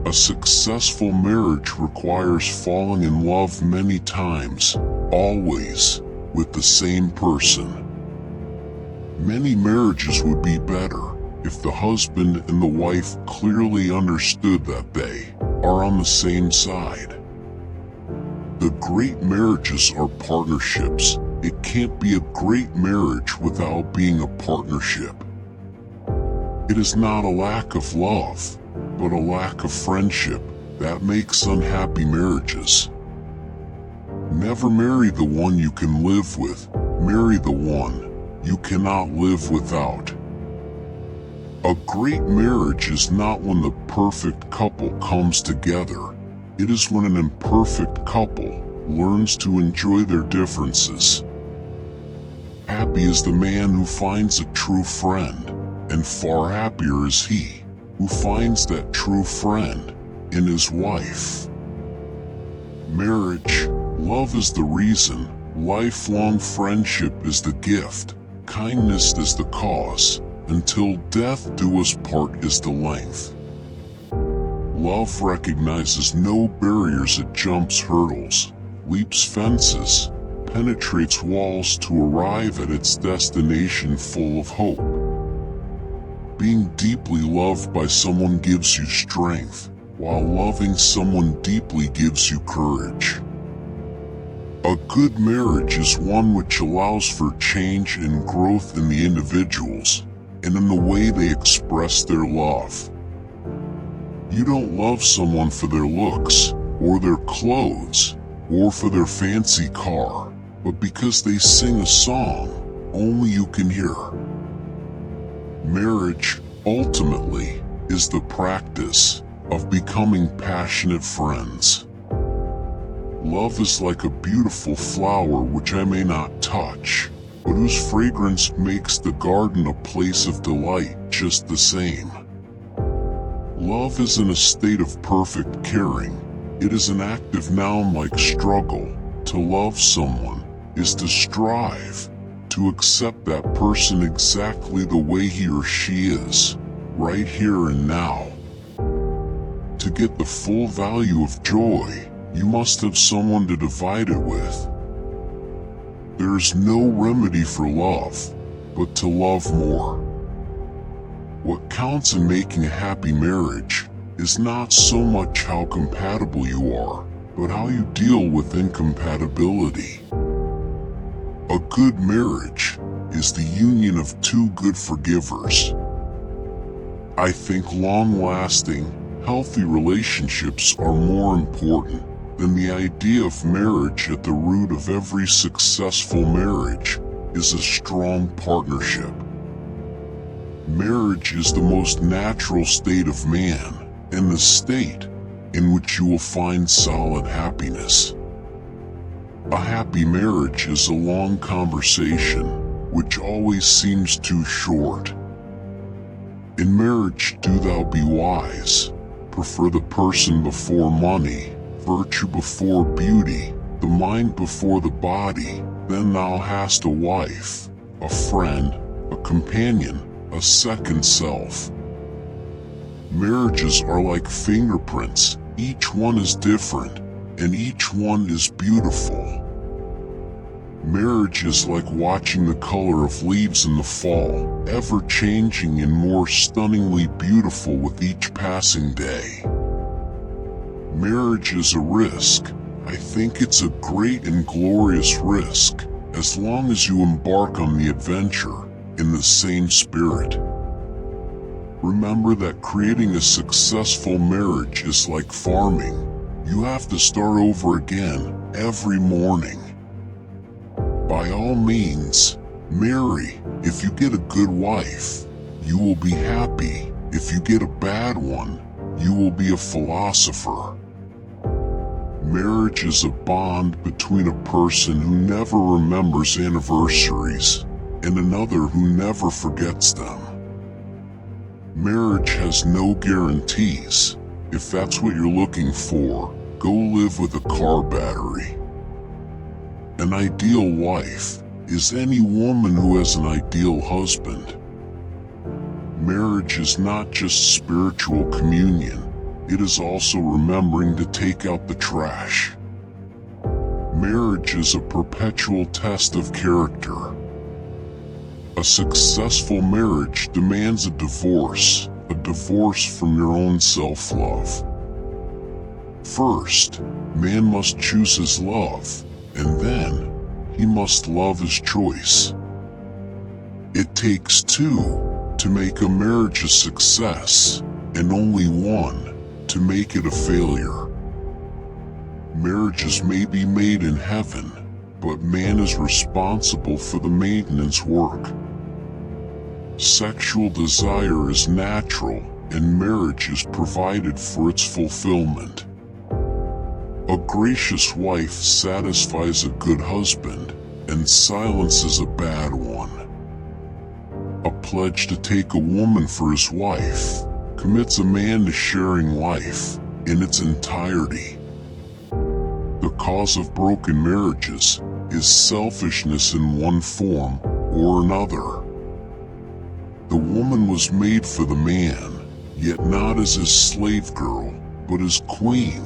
A successful marriage requires falling in love many times, always, with the same person. Many marriages would be better if the husband and the wife clearly understood that they are on the same side. The great marriages are partnerships. It can't be a great marriage without being a partnership. It is not a lack of love, but a lack of friendship that makes unhappy marriages. Never marry the one you can live with, marry the one you cannot live without. A great marriage is not when the perfect couple comes together. It is when an imperfect couple learns to enjoy their differences. Happy is the man who finds a true friend, and far happier is he who finds that true friend in his wife. Marriage, love is the reason, lifelong friendship is the gift, kindness is the cause, until death do us part is the length. Love recognizes no barriers, it jumps hurdles, leaps fences, penetrates walls to arrive at its destination full of hope. Being deeply loved by someone gives you strength, while loving someone deeply gives you courage. A good marriage is one which allows for change and growth in the individuals, and in the way they express their love. You don't love someone for their looks, or their clothes, or for their fancy car, but because they sing a song only you can hear. Marriage, ultimately, is the practice of becoming passionate friends. Love is like a beautiful flower which I may not touch, but whose fragrance makes the garden a place of delight just the same. Love isn't a state of perfect caring. It is an active noun like struggle. To love someone is to strive, to accept that person exactly the way he or she is, right here and now. To get the full value of joy, you must have someone to divide it with. There is no remedy for love, but to love more. What counts in making a happy marriage is not so much how compatible you are, but how you deal with incompatibility. A good marriage is the union of two good forgivers. I think long-lasting, healthy relationships are more important than the idea of marriage. At the root of every successful marriage is a strong partnership. Marriage is the most natural state of man, and the state in which you will find solid happiness. A happy marriage is a long conversation, which always seems too short. In marriage do thou be wise, prefer the person before money, virtue before beauty, the mind before the body, then thou hast a wife, a friend, a companion, a second self. Marriages are like fingerprints, each one is different, and each one is beautiful. Marriage is like watching the color of leaves in the fall, ever changing and more stunningly beautiful with each passing day. Marriage is a risk. I think it's a great and glorious risk, as long as you embark on the adventure in the same spirit. Remember that creating a successful marriage is like farming. You have to start over again every morning. By all means, marry. If you get a good wife, you will be happy. If you get a bad one, you will be a philosopher. Marriage is a bond between a person who never remembers anniversaries and another who never forgets them. Marriage has no guarantees. If that's what you're looking for, go live with a car battery. An ideal wife is any woman who has an ideal husband. Marriage is not just spiritual communion, it is also remembering to take out the trash. Marriage is a perpetual test of character. A successful marriage demands a divorce from your own self-love. First, man must choose his love, and then he must love his choice. It takes two to make a marriage a success, and only one to make it a failure. Marriages may be made in heaven, but man is responsible for the maintenance work. Sexual desire is natural, and marriage is provided for its fulfillment. A gracious wife satisfies a good husband, and silences a bad one. A pledge to take a woman for his wife commits a man to sharing life in its entirety. The cause of broken marriages is selfishness in one form or another. The woman was made for the man, yet not as his slave girl, but as queen.